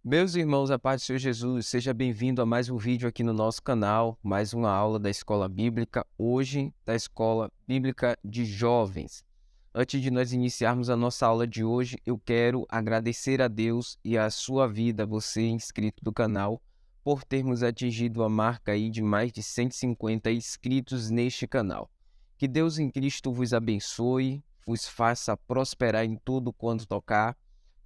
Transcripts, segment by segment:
Meus irmãos, a paz do Senhor Jesus, seja bem-vindo a mais um vídeo aqui no nosso canal, mais uma aula da Escola Bíblica, hoje da Escola Bíblica de Jovens. Antes de nós iniciarmos a nossa aula de hoje, eu quero agradecer a Deus e a sua vida, você inscrito do canal, por termos atingido a marca aí de mais de 150 inscritos neste canal. Que Deus em Cristo vos abençoe, vos faça prosperar em tudo quanto tocar.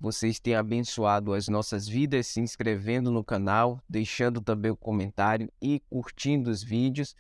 Vocês têm abençoado as nossas vidas se inscrevendo no canal, deixando também o comentário e curtindo os vídeos.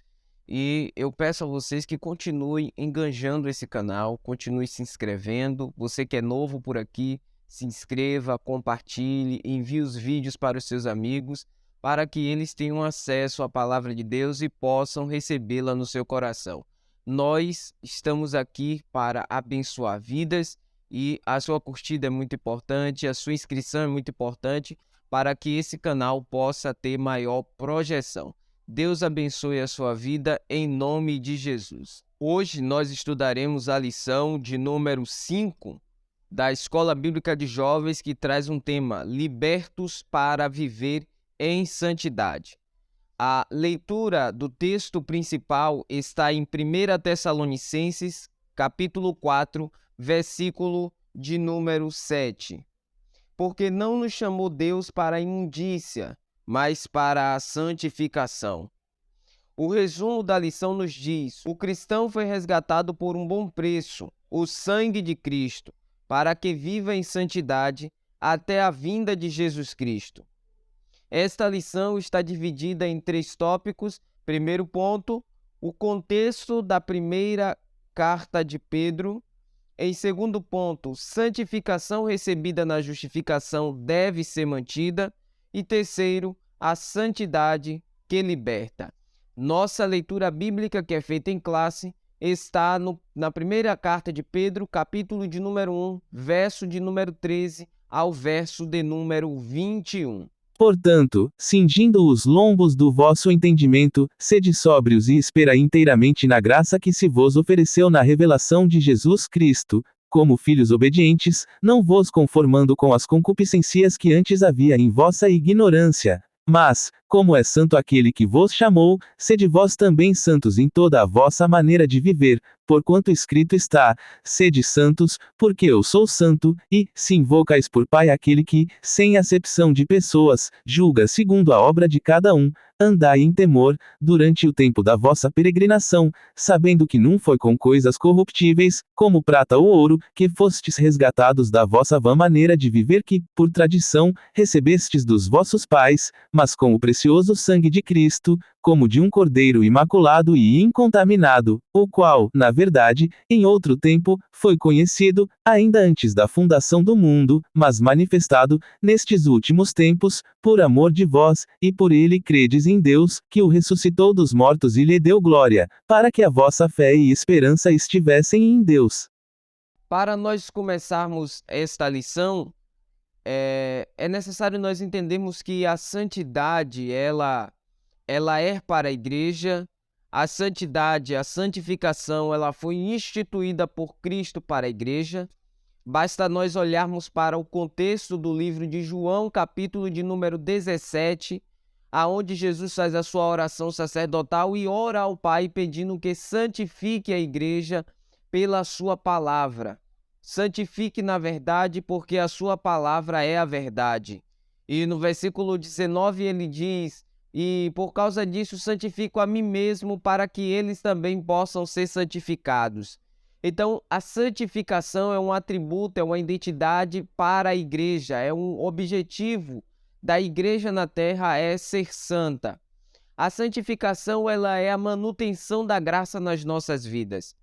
E eu peço a vocês que continuem enganjando esse canal, continue se inscrevendo. Você que é novo por aqui, se inscreva, compartilhe, envie os vídeos para os seus amigos, para que eles tenham acesso à palavra de Deus e possam recebê-la no seu coração. Nós estamos aqui para abençoar vidas e a sua curtida é muito importante, a sua inscrição é muito importante para que esse canal possa ter maior projeção. Deus abençoe a sua vida em nome de Jesus. Hoje nós estudaremos a lição de número 5 da Escola Bíblica de Jovens, que traz um tema: Libertos para viver em santidade. A leitura do texto principal está em 1 Tessalonicenses, capítulo 4, versículo de número 7. Porque não nos chamou Deus para a imundícia, mas para a santificação. O resumo da lição nos diz: o cristão foi resgatado por um bom preço, o sangue de Cristo, para que viva em santidade até a vinda de Jesus Cristo. Esta lição está dividida em 3 tópicos. Primeiro ponto, o contexto da primeira carta de Pedro. Em segundo ponto, santificação recebida na justificação deve ser mantida. E terceiro, a santidade que liberta. Nossa leitura bíblica, que é feita em classe, está na primeira carta de Pedro, capítulo de número 1, verso de número 13 ao verso de número 21. Portanto, cingindo os lombos do vosso entendimento, sede sóbrios e esperai inteiramente na graça que se vos ofereceu na revelação de Jesus Cristo, como filhos obedientes, não vos conformando com as concupiscências que antes havia em vossa ignorância. Mas, como é santo aquele que vos chamou, sede vós também santos em toda a vossa maneira de viver, porquanto escrito está: sede santos, porque eu sou santo, e, se invocais por Pai aquele que, sem acepção de pessoas, julga segundo a obra de cada um, andai em temor, durante o tempo da vossa peregrinação, sabendo que não foi com coisas corruptíveis, como prata ou ouro, que fostes resgatados da vossa vã maneira de viver que, por tradição, recebestes dos vossos pais, mas com o precioso sangue de Cristo, como de um cordeiro imaculado e incontaminado, o qual, na verdade, em outro tempo, foi conhecido, ainda antes da fundação do mundo, mas manifestado, nestes últimos tempos, por amor de vós, e por ele credes em Deus, que o ressuscitou dos mortos e lhe deu glória, para que a vossa fé e esperança estivessem em Deus. Para nós começarmos esta lição, é necessário nós entendermos que a santidade, ela é para a igreja. A santidade, a santificação, ela foi instituída por Cristo para a igreja. Basta nós olharmos para o contexto do livro de João, capítulo de número 17, aonde Jesus faz a sua oração sacerdotal e ora ao Pai pedindo que santifique a igreja pela sua palavra. Santifique na verdade, porque a sua palavra é a verdade. E no versículo 19 ele diz: e por causa disso santifico a mim mesmo, para que eles também possam ser santificados. Então, a santificação é um atributo, é uma identidade para a igreja, é um objetivo da igreja na terra, é ser santa. A santificação, ela é a manutenção da graça nas nossas vidas.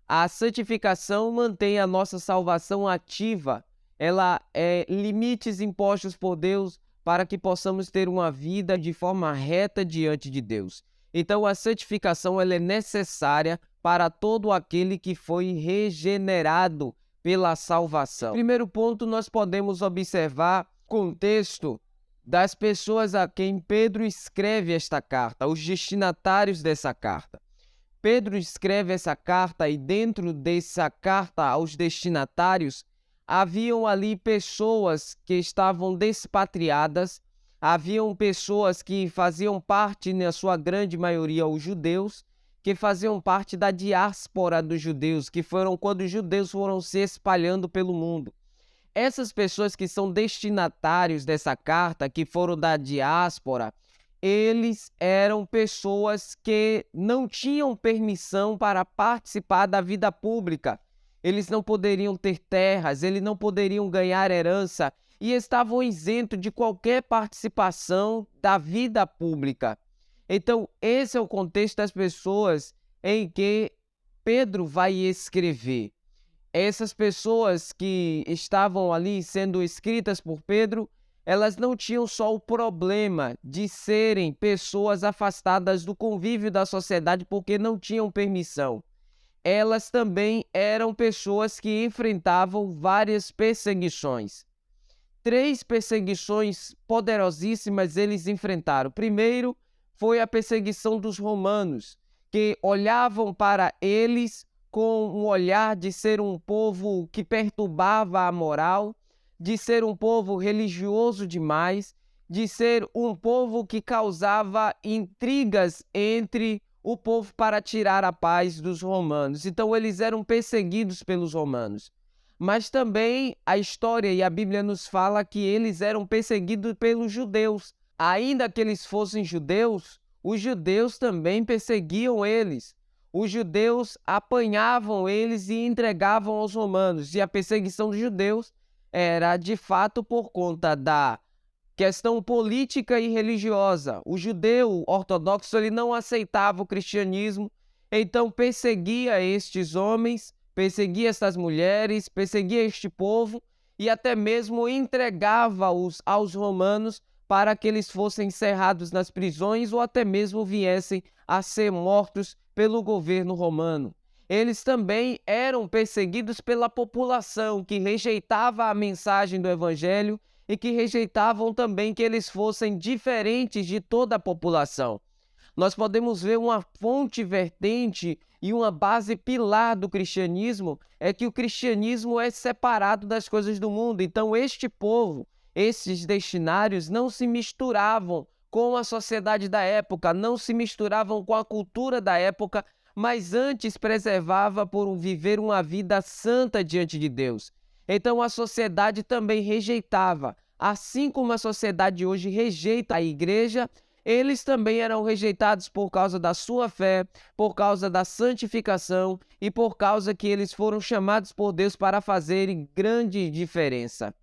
A santificação mantém a nossa salvação ativa, ela é limites impostos por Deus para que possamos ter uma vida de forma reta diante de Deus. Então, a santificação ela é necessária para todo aquele que foi regenerado pela salvação. Primeiro ponto, nós podemos observar o contexto das pessoas a quem Pedro escreve esta carta, os destinatários dessa carta. Pedro escreve essa carta e dentro dessa carta aos destinatários, haviam ali pessoas que estavam despatriadas, haviam pessoas que faziam parte, na sua grande maioria, os judeus, que faziam parte da diáspora dos judeus, que foram quando os judeus foram se espalhando pelo mundo. Essas pessoas que são destinatários dessa carta, que foram da diáspora, eles eram pessoas que não tinham permissão para participar da vida pública. Eles não poderiam ter terras, eles não poderiam ganhar herança e estavam isentos de qualquer participação da vida pública. Então, esse é o contexto das pessoas em que Pedro vai escrever. Essas pessoas que estavam ali sendo escritas por Pedro, elas não tinham só o problema de serem pessoas afastadas do convívio da sociedade porque não tinham permissão. Elas também eram pessoas que enfrentavam várias perseguições. 3 perseguições poderosíssimas eles enfrentaram. Primeiro foi a perseguição dos romanos, que olhavam para eles com um olhar de ser um povo que perturbava a moral, de ser um povo religioso demais, de ser um povo que causava intrigas entre o povo para tirar a paz dos romanos. Então eles eram perseguidos pelos romanos. Mas também a história e a Bíblia nos fala que eles eram perseguidos pelos judeus. Ainda que eles fossem judeus, os judeus também perseguiam eles. Os judeus apanhavam eles e entregavam aos romanos. E a perseguição dos judeus era, de fato, por conta da questão política e religiosa. O judeu ortodoxo ele não aceitava o cristianismo, então perseguia estes homens, perseguia estas mulheres, perseguia este povo e até mesmo entregava-os aos romanos para que eles fossem encerrados nas prisões ou até mesmo viessem a ser mortos pelo governo romano. Eles também eram perseguidos pela população que rejeitava a mensagem do evangelho e que rejeitavam também que eles fossem diferentes de toda a população. Nós podemos ver uma fonte vertente e uma base pilar do cristianismo é que o cristianismo é separado das coisas do mundo. Então este povo, esses destinários não se misturavam com a sociedade da época, não se misturavam com a cultura da época, mas antes preservava por viver uma vida santa diante de Deus. Então a sociedade também rejeitava, assim como a sociedade hoje rejeita a igreja, eles também eram rejeitados por causa da sua fé, por causa da santificação e por causa que eles foram chamados por Deus para fazerem grande diferença.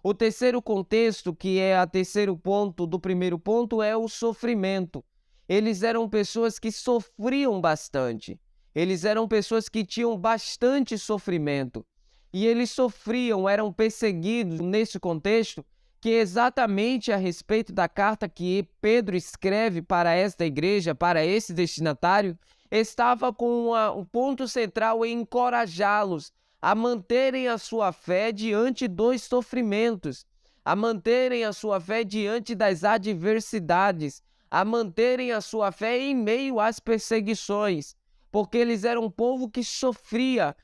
O terceiro contexto, que é o terceiro ponto do primeiro ponto, é o sofrimento. Eles eram pessoas que sofriam bastante. Eles eram pessoas que tinham bastante sofrimento. E eles sofriam, eram perseguidos nesse contexto, que exatamente a respeito da carta que Pedro escreve para esta igreja, para esse destinatário, estava com um ponto central em encorajá-los a manterem a sua fé diante dos sofrimentos, a manterem a sua fé diante das adversidades, a manterem a sua fé em meio às perseguições, porque eles eram um povo que sofria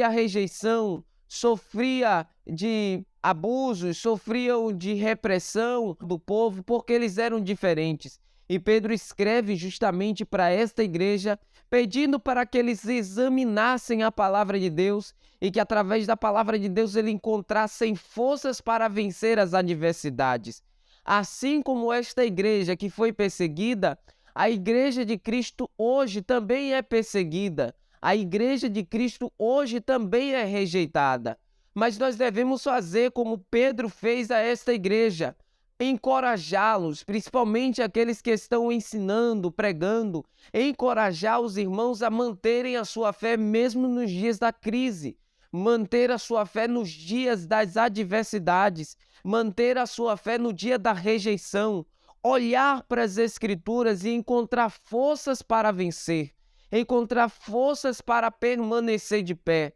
rejeição, sofria de abusos, sofriam de repressão do povo, porque eles eram diferentes. E Pedro escreve justamente para esta igreja, pedindo para que eles examinassem a palavra de Deus e que através da palavra de Deus eles encontrassem forças para vencer as adversidades. Assim como esta igreja que foi perseguida, a igreja de Cristo hoje também é perseguida. A igreja de Cristo hoje também é rejeitada. Mas nós devemos fazer como Pedro fez a esta igreja, encorajá-los, principalmente aqueles que estão ensinando, pregando, encorajar os irmãos a manterem a sua fé mesmo nos dias da crise, manter a sua fé nos dias das adversidades, manter a sua fé no dia da rejeição, olhar para as Escrituras e encontrar forças para vencer, encontrar forças para permanecer de pé.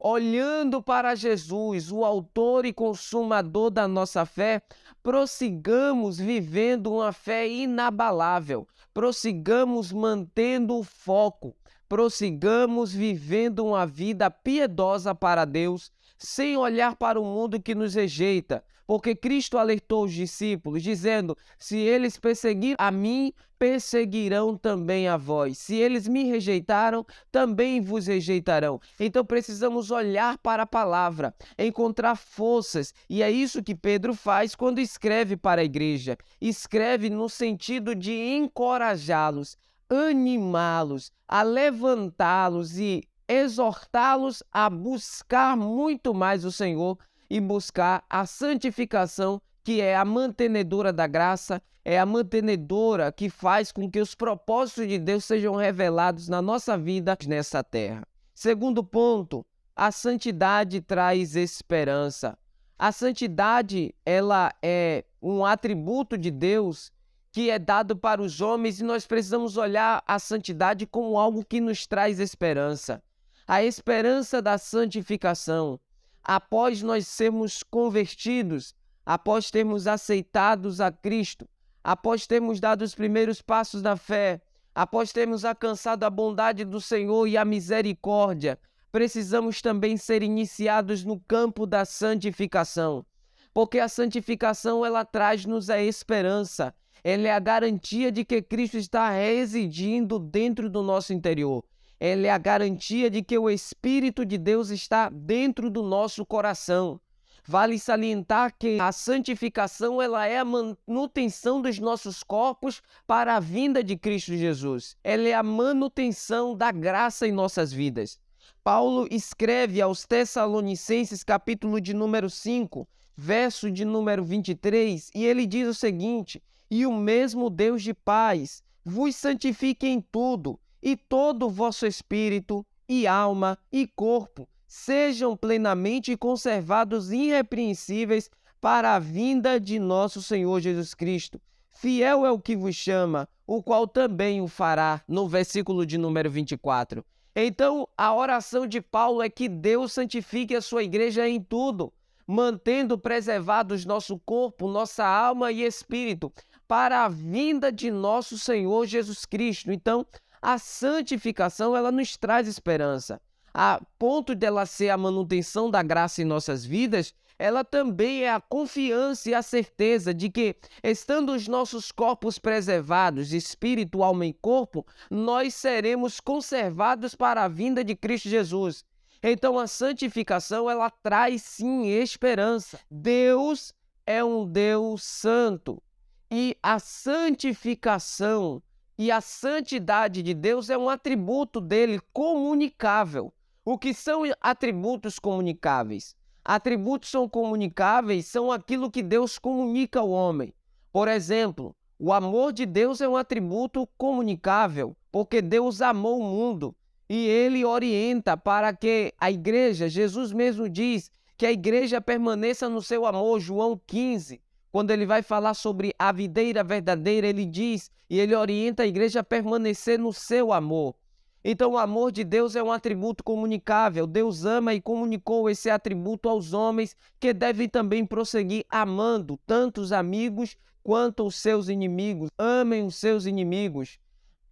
Olhando para Jesus, o autor e consumador da nossa fé, prossigamos vivendo uma fé inabalável, prossigamos mantendo o foco, prossigamos vivendo uma vida piedosa para Deus, sem olhar para o mundo que nos rejeita. Porque Cristo alertou os discípulos, dizendo: se eles perseguiram a mim, perseguirão também a vós. Se eles me rejeitaram, também vos rejeitarão. Então precisamos olhar para a palavra, encontrar forças, e é isso que Pedro faz quando escreve para a igreja. Escreve no sentido de encorajá-los, animá-los, a levantá-los e exortá-los a buscar muito mais o Senhor e buscar a santificação, que é a mantenedora da graça, é a mantenedora que faz com que os propósitos de Deus sejam revelados na nossa vida nessa terra. Segundo ponto, a santidade traz esperança. A santidade, ela é um atributo de Deus que é dado para os homens e nós precisamos olhar a santidade como algo que nos traz esperança. A esperança da santificação. Após nós sermos convertidos, após termos aceitados a Cristo, após termos dado os primeiros passos da fé, após termos alcançado a bondade do Senhor e a misericórdia, precisamos também ser iniciados no campo da santificação. Porque a santificação, ela traz-nos a esperança. Ela é a garantia de que Cristo está residindo dentro do nosso interior. Ela é a garantia de que o Espírito de Deus está dentro do nosso coração. Vale salientar que a santificação, ela é a manutenção dos nossos corpos para a vinda de Cristo Jesus. Ela é a manutenção da graça em nossas vidas. Paulo escreve aos Tessalonicenses, capítulo de número 5, verso de número 23, e ele diz o seguinte: e o mesmo Deus de paz vos santifique em tudo, e todo o vosso espírito, e alma, e corpo sejam plenamente conservados irrepreensíveis para a vinda de nosso Senhor Jesus Cristo. Fiel é o que vos chama, o qual também o fará, no versículo de número 24. Então, a oração de Paulo é que Deus santifique a sua igreja em tudo, mantendo preservados nosso corpo, nossa alma e espírito, para a vinda de nosso Senhor Jesus Cristo. Então, a santificação, ela nos traz esperança. A ponto dela ser a manutenção da graça em nossas vidas, ela também é a confiança e a certeza de que, estando os nossos corpos preservados, espírito, alma e corpo, nós seremos conservados para a vinda de Cristo Jesus. Então, a santificação, ela traz sim esperança. Deus é um Deus santo e a santificação e a santidade de Deus é um atributo dele comunicável. O que são atributos comunicáveis? Atributos são comunicáveis, são aquilo que Deus comunica ao homem. Por exemplo, o amor de Deus é um atributo comunicável, porque Deus amou o mundo e ele orienta para que a igreja, Jesus mesmo diz que a igreja permaneça no seu amor, João 15. Quando ele vai falar sobre a videira verdadeira, ele diz e ele orienta a igreja a permanecer no seu amor. Então, o amor de Deus é um atributo comunicável. Deus ama e comunicou esse atributo aos homens, que devem também prosseguir amando tanto os amigos quanto os seus inimigos. Amem os seus inimigos.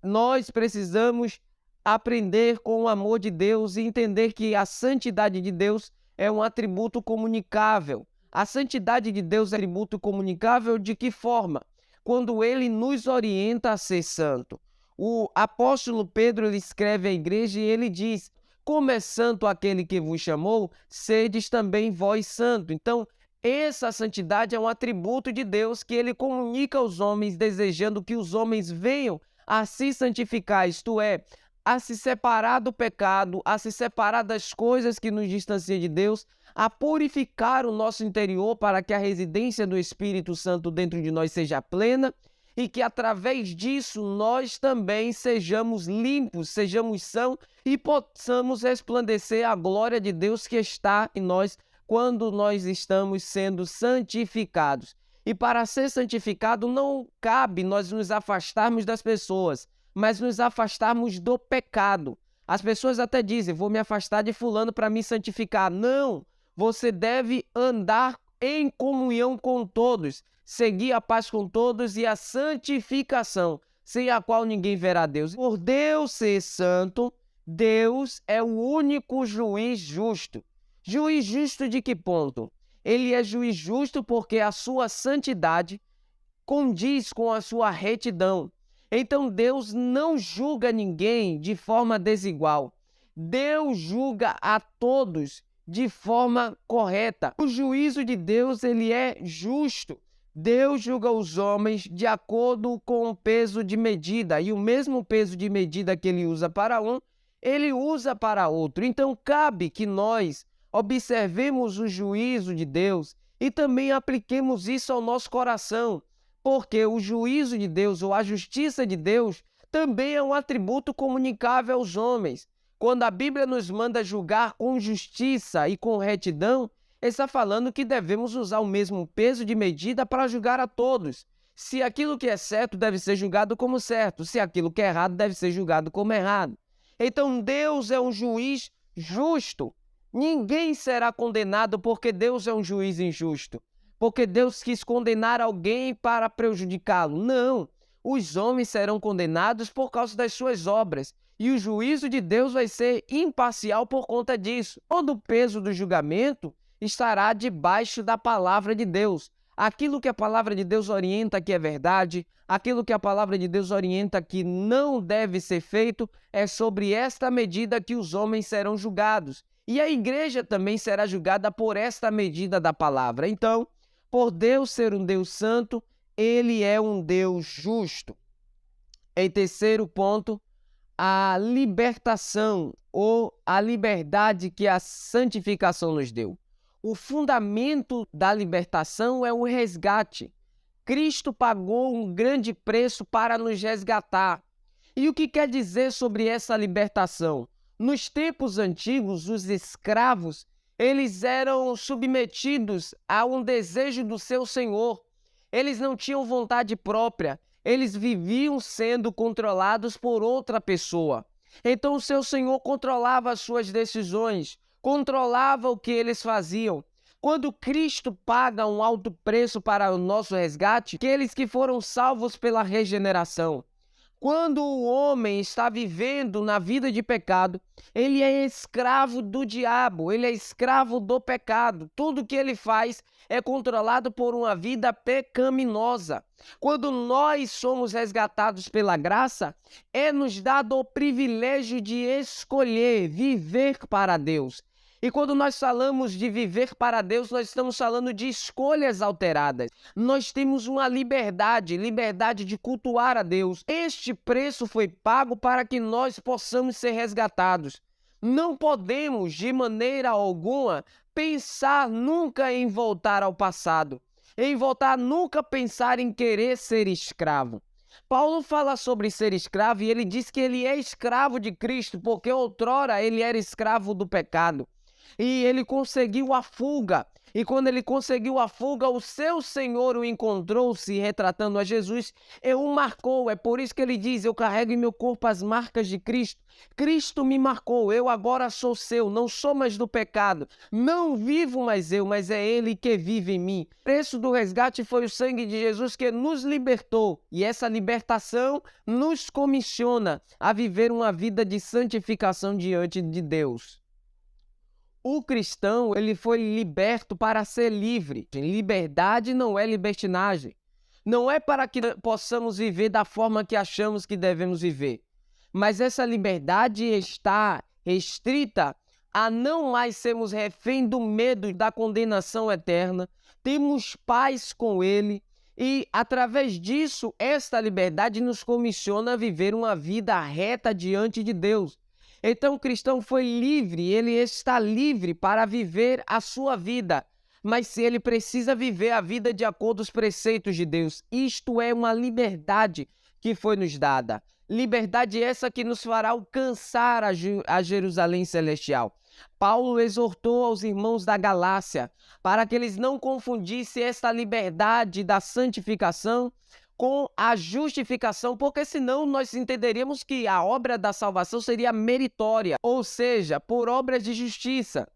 Nós precisamos aprender com o amor de Deus e entender que a santidade de Deus é um atributo comunicável. A santidade de Deus é um atributo comunicável de que forma? Quando ele nos orienta a ser santo. O apóstolo Pedro, ele escreve à igreja e ele diz: como é santo aquele que vos chamou, sedes também vós santo. Então, essa santidade é um atributo de Deus que ele comunica aos homens, desejando que os homens venham a se santificar, isto é, a se separar do pecado, a se separar das coisas que nos distanciam de Deus, a purificar o nosso interior para que a residência do Espírito Santo dentro de nós seja plena e que através disso nós também sejamos limpos, sejamos sãos e possamos resplandecer a glória de Deus que está em nós quando nós estamos sendo santificados. E para ser santificado não cabe nós nos afastarmos das pessoas, mas nos afastarmos do pecado. As pessoas até dizem: vou me afastar de fulano para me santificar. Não! Você deve andar em comunhão com todos, seguir a paz com todos e a santificação, sem a qual ninguém verá Deus. Por Deus ser santo, Deus é o único juiz justo. Juiz justo de que ponto? Ele é juiz justo porque a sua santidade condiz com a sua retidão. Então Deus não julga ninguém de forma desigual. Deus julga a todos de forma correta. O juízo de Deus, ele é justo. Deus julga os homens de acordo com o peso de medida, e o mesmo peso de medida que ele usa para um, ele usa para outro. Então cabe que nós observemos o juízo de Deus e também apliquemos isso ao nosso coração, porque o juízo de Deus ou a justiça de Deus também é um atributo comunicável aos homens. Quando a Bíblia nos manda julgar com justiça e com retidão, está falando que devemos usar o mesmo peso de medida para julgar a todos. Se aquilo que é certo deve ser julgado como certo, se aquilo que é errado deve ser julgado como errado. Então Deus é um juiz justo. Ninguém será condenado porque Deus é um juiz injusto, porque Deus quis condenar alguém para prejudicá-lo. Não, os homens serão condenados por causa das suas obras, e o juízo de Deus vai ser imparcial por conta disso. Todo o peso do julgamento estará debaixo da palavra de Deus. Aquilo que a palavra de Deus orienta que é verdade, aquilo que a palavra de Deus orienta que não deve ser feito, é sobre esta medida que os homens serão julgados. E a igreja também será julgada por esta medida da palavra. Então, por Deus ser um Deus santo, ele é um Deus justo. Em terceiro ponto, a libertação ou a liberdade que a santificação nos deu. O fundamento da libertação é o resgate. Cristo pagou um grande preço para nos resgatar. E o que quer dizer sobre essa libertação? Nos tempos antigos, os escravos, eles eram submetidos a um desejo do seu senhor. Eles não tinham vontade própria. Eles viviam sendo controlados por outra pessoa. Então o seu senhor controlava as suas decisões, controlava o que eles faziam. Quando Cristo paga um alto preço para o nosso resgate, aqueles que foram salvos pela regeneração. Quando o homem está vivendo na vida de pecado, ele é escravo do diabo, ele é escravo do pecado. Tudo que ele faz é controlado por uma vida pecaminosa. Quando nós somos resgatados pela graça, é nos dado o privilégio de escolher viver para Deus. E quando nós falamos de viver para Deus, nós estamos falando de escolhas alteradas. Nós temos uma liberdade de cultuar a Deus. Este preço foi pago para que nós possamos ser resgatados. Não podemos, de maneira alguma, pensar nunca em voltar ao passado. Em voltar nunca pensar em querer ser escravo. Paulo fala sobre ser escravo e ele diz que ele é escravo de Cristo, porque outrora ele era escravo do pecado. E ele conseguiu a fuga. E quando ele conseguiu a fuga, o seu Senhor o encontrou, se retratando a Jesus, e o marcou. É por isso que ele diz, eu carrego em meu corpo as marcas de Cristo. Cristo me marcou, eu agora sou seu, não sou mais do pecado. Não vivo mais eu, mas é ele que vive em mim. O preço do resgate foi o sangue de Jesus que nos libertou. E essa libertação nos comissiona a viver uma vida de santificação diante de Deus. O cristão, ele foi liberto para ser livre. Liberdade não é libertinagem. Não é para que possamos viver da forma que achamos que devemos viver. Mas essa liberdade está restrita a não mais sermos refém do medo da condenação eterna. Temos paz com Ele e, através disso, esta liberdade nos comissiona a viver uma vida reta diante de Deus. Então o cristão foi livre, ele está livre para viver a sua vida, mas se ele precisa viver a vida de acordo com os preceitos de Deus, isto é uma liberdade que foi nos dada. Liberdade essa que nos fará alcançar a Jerusalém celestial. Paulo exortou aos irmãos da Galácia para que eles não confundissem esta liberdade da santificação com a justificação, porque senão nós entenderíamos que a obra da salvação seria meritória, ou seja, por obras de justiça.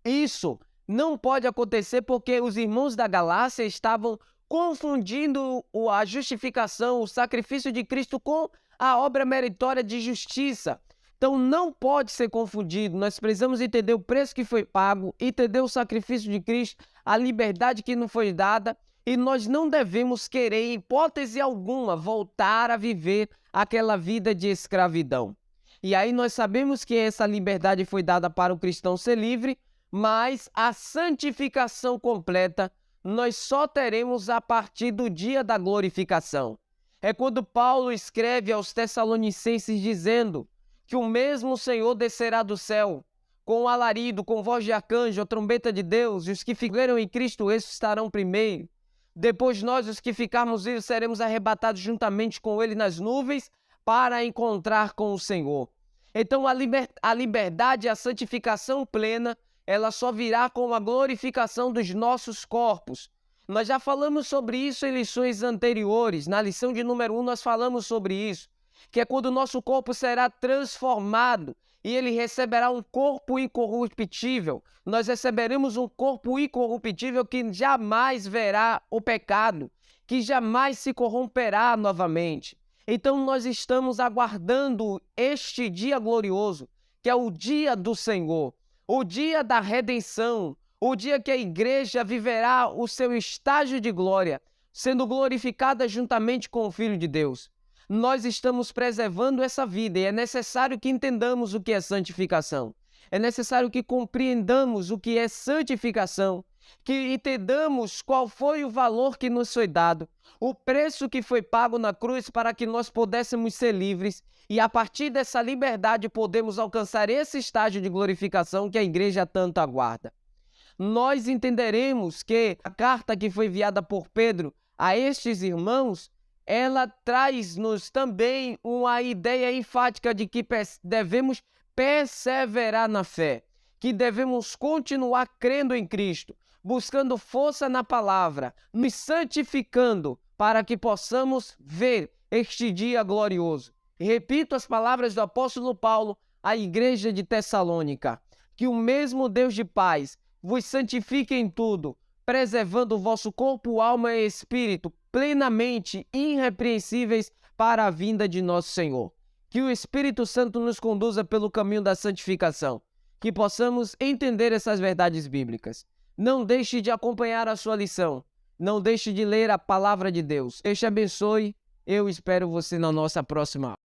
Isso não pode acontecer porque os irmãos da Galácia estavam confundindo a justificação, o sacrifício de Cristo com a obra meritória de justiça. Então não pode ser confundido. Nós precisamos entender o preço que foi pago, entender o sacrifício de Cristo, a liberdade que nos foi dada, e nós não devemos querer, em hipótese alguma, voltar a viver aquela vida de escravidão. E aí nós sabemos que essa liberdade foi dada para o cristão ser livre, mas a santificação completa nós só teremos a partir do dia da glorificação. É quando Paulo escreve aos Tessalonicenses dizendo que o mesmo Senhor descerá do céu, com alarido, com voz de arcanjo, a trombeta de Deus, e os que ficaram em Cristo estarão primeiro. Depois nós, os que ficarmos vivos, seremos arrebatados juntamente com Ele nas nuvens para encontrar com o Senhor. Então a liberdade e a santificação plena, ela só virá com a glorificação dos nossos corpos. Nós já falamos sobre isso em lições anteriores. Na lição de número 1 nós falamos sobre isso, que é quando o nosso corpo será transformado e ele receberá um corpo incorruptível. Nós receberemos um corpo incorruptível que jamais verá o pecado, que jamais se corromperá novamente. Então nós estamos aguardando este dia glorioso, que é o dia do Senhor, o dia da redenção, o dia que a igreja viverá o seu estágio de glória, sendo glorificada juntamente com o Filho de Deus. Nós estamos preservando essa vida e é necessário que entendamos o que é santificação. É necessário que compreendamos o que é santificação, que entendamos qual foi o valor que nos foi dado, o preço que foi pago na cruz para que nós pudéssemos ser livres e a partir dessa liberdade podemos alcançar esse estágio de glorificação que a igreja tanto aguarda. Nós entenderemos que a carta que foi enviada por Pedro a estes irmãos, ela traz-nos também uma ideia enfática de que devemos perseverar na fé, que devemos continuar crendo em Cristo, buscando força na palavra, nos santificando para que possamos ver este dia glorioso. E repito as palavras do apóstolo Paulo à igreja de Tessalônica, que o mesmo Deus de paz vos santifique em tudo, preservando o vosso corpo, alma e espírito plenamente irrepreensíveis para a vinda de nosso Senhor. Que o Espírito Santo nos conduza pelo caminho da santificação, que possamos entender essas verdades bíblicas. Não deixe de acompanhar a sua lição, não deixe de ler a palavra de Deus. Deus te abençoe, eu espero você na nossa próxima aula.